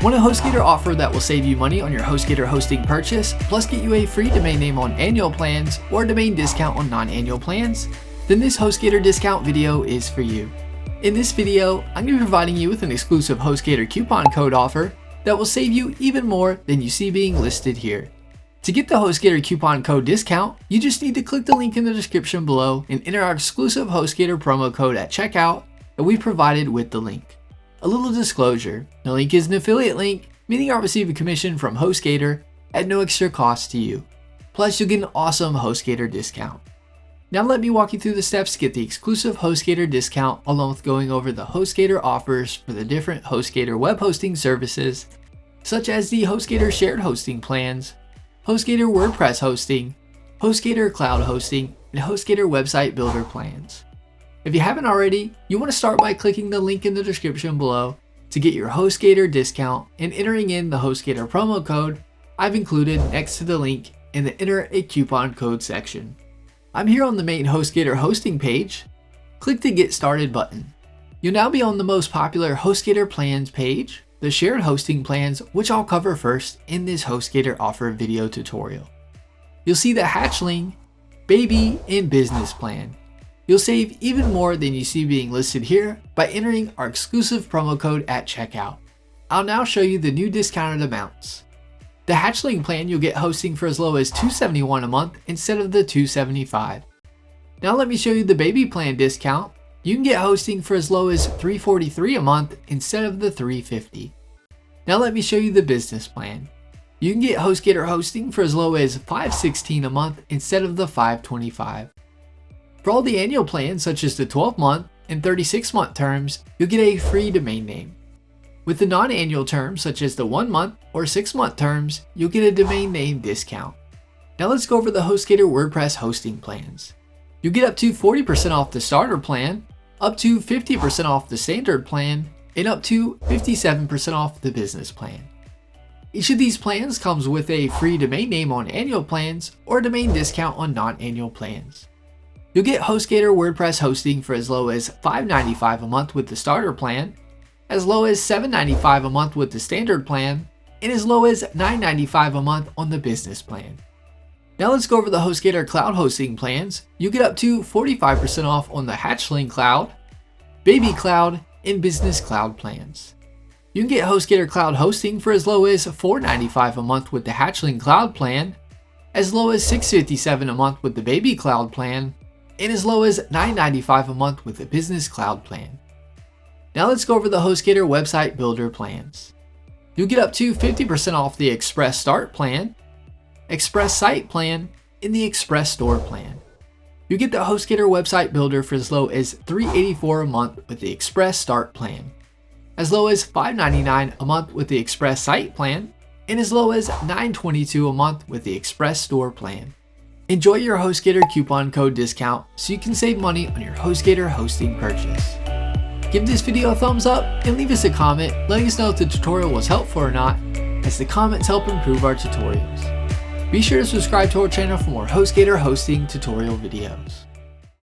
Want a Hostgator offer that will save you money on your Hostgator hosting purchase, plus get you a free domain name on annual plans or a domain discount on non-annual plans? Then this Hostgator discount video is for you. In this video, I'm going to be providing you with an exclusive Hostgator coupon code offer that will save you even more than you see being listed here. To get the Hostgator coupon code discount, you just need to click the link in the description below and enter our exclusive Hostgator promo code at checkout that we provided with the link. A little disclosure, the link is an affiliate link, meaning I'll receive a commission from Hostgator at no extra cost to you. Plus, you'll get an awesome Hostgator discount. Now let me walk you through the steps to get the exclusive Hostgator discount, along with going over the Hostgator offers for the different Hostgator web hosting services, such as the Hostgator shared hosting plans, Hostgator WordPress hosting, Hostgator cloud hosting, and Hostgator website builder plans. If you haven't already, you want to start by clicking the link in the description below to get your Hostgator discount and entering in the Hostgator promo code I've included next to the link in the Enter a Coupon Code section. I'm here on the main Hostgator hosting page. Click the Get Started button. You'll now be on the most popular Hostgator plans page, the shared hosting plans, which I'll cover first in this Hostgator offer video tutorial. You'll see the Hatchling, Baby, and Business plan. You'll save even more than you see being listed here by entering our exclusive promo code at checkout. I'll now show you the new discounted amounts. The Hatchling plan, you'll get hosting for as low as $271 a month instead of the $275. Now let me show you the Baby plan discount. You can get hosting for as low as $343 a month instead of the $350. Now let me show you the Business plan. You can get Hostgator hosting for as low as $516 a month instead of the $525. For all the annual plans, such as the 12-month and 36-month terms, you'll get a free domain name. With the non-annual terms, such as the 1-month or 6-month terms, you'll get a domain name discount. Now let's go over the Hostgator WordPress hosting plans. You'll get up to 40% off the starter plan, up to 50% off the standard plan, and up to 57% off the business plan. Each of these plans comes with a free domain name on annual plans or a domain discount on non-annual plans. You'll get Hostgator WordPress hosting for as low as $595 a month with the starter plan, as low as $795 a month with the standard plan, and as low as $995 a month on the business plan. Now let's go over the Hostgator cloud hosting plans. You get up to 45% off on the Hatchling Cloud, Baby Cloud, and Business Cloud plans. You can get Hostgator cloud hosting for as low as $495 a month with the Hatchling Cloud plan, as low as $657 a month with the Baby Cloud plan, and as low as $995 a month with the Business Cloud plan. Now let's go over the Hostgator website builder plans. You'll get up to 50% off the Express Start plan, Express Site plan, and the Express Store plan. You get the Hostgator website builder for as low as $384 a month with the Express Start plan, as low as $599 a month with the Express Site plan, and as low as $922 a month with the Express Store plan. Enjoy your Hostgator coupon code discount so you can save money on your Hostgator hosting purchase. Give this video a thumbs up and leave us a comment letting us know if the tutorial was helpful or not, as the comments help improve our tutorials. Be sure to subscribe to our channel for more Hostgator hosting tutorial videos.